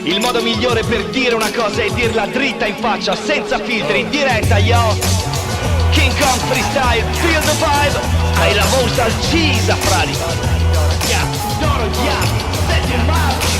Il modo migliore per dire una cosa è dirla dritta in faccia, senza filtri, in diretta, yo. King Kong Freestyle, feel the vibe. Hai la voce accisa, frali. Yeah, Doro, yeah.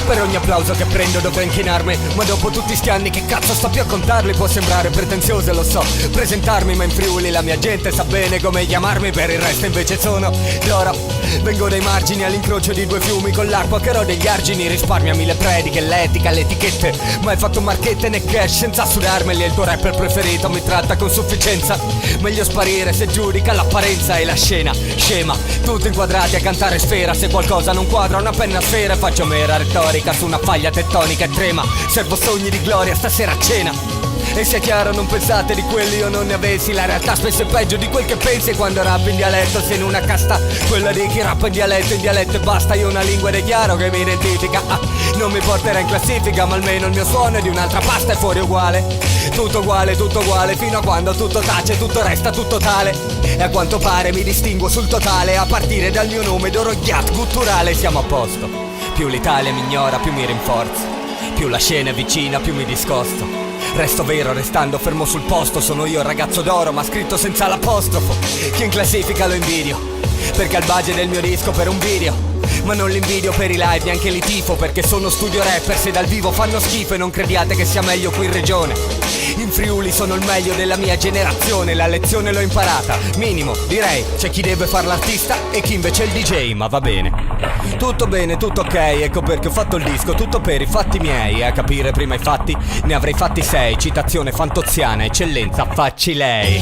Per ogni applauso che prendo dovrei inchinarmi, ma dopo tutti sti anni che cazzo sto più a contarli? Può sembrare pretenzioso, lo so, presentarmi, ma in Friuli la mia gente sa bene come chiamarmi. Per il resto invece sono Doro. Vengo dai margini all'incrocio di due fiumi, con l'acqua che ero degli argini. Risparmiami le prediche, l'etica, le etichette. Mai fatto marchette né cash senza sudarmeli. E il tuo rapper preferito mi tratta con sufficienza. Meglio sparire se giudica l'apparenza e la scena scema, tutti inquadrati a cantare sfera. Se qualcosa non quadra una penna a sfera, faccio mera retorica su una faglia tettonica e trema. Servo sogni di gloria stasera a cena. E sia chiaro, non pensate di quelli io non ne avessi. La realtà spesso è peggio di quel che pensi. Quando rap in dialetto sei in una casta, quella di chi rappa in dialetto e basta. Io ho una lingua ed è chiaro che mi identifica. Non mi porterà in classifica, ma almeno il mio suono è di un'altra pasta e fuori uguale. Tutto uguale, fino a quando tutto tace, tutto resta tutto tale. E a quanto pare mi distinguo sul totale, a partire dal mio nome Doro Ghiat gutturale. Siamo a posto. Più l'Italia mi ignora, più mi rinforzo. Più la scena è vicina, più mi discosto. Resto vero restando fermo sul posto. Sono io il ragazzo d'oro ma scritto senza l'apostrofo. Chi in classifica lo invidio, perché al budget del mio disco per un video. Ma non l'invidio per i live, neanche li tifo, perché sono studio rapper. Se dal vivo fanno schifo e non crediate che sia meglio qui in regione. In Friuli sono il meglio della mia generazione. La lezione l'ho imparata, minimo, direi. C'è chi deve far l'artista e chi invece è il DJ, ma va bene, tutto ok. Ecco perché ho fatto il disco, tutto per i fatti miei. E a capire prima i fatti, ne avrei fatti 6. Citazione fantoziana, eccellenza, facci lei.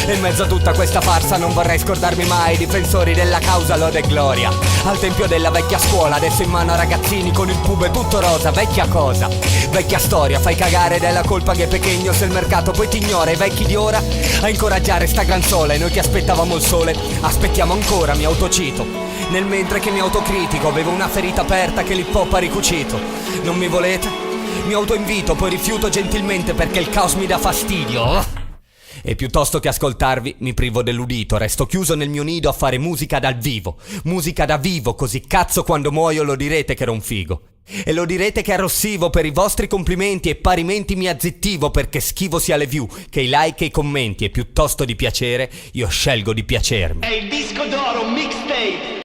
E in mezzo a tutta questa farsa non vorrei scordarmi mai. Difensori della causa, lode e gloria. Al tempio della vecchia scuola, adesso in mano a ragazzini con il pube tutto rosa. Vecchia cosa, vecchia storia, fai cagare della colpa che è pechegno se il mercato poi ti ignora. I vecchi di ora a incoraggiare sta gran sola. E noi che aspettavamo il sole, aspettiamo ancora, mi autocito. Nel mentre che mi autocritico, avevo una ferita aperta che l'hip hop ha ricucito. Non mi volete? Mi autoinvito, poi rifiuto gentilmente perché il caos mi dà fastidio. E piuttosto che ascoltarvi mi privo dell'udito. Resto chiuso nel mio nido a fare musica dal vivo. Musica da vivo, così cazzo quando muoio lo direte che ero un figo. E lo direte che arrossivo per i vostri complimenti e parimenti mi azzittivo, perché schivo sia le view che i like e i commenti. E piuttosto di piacere io scelgo di piacermi. È il disco d'oro mixtape.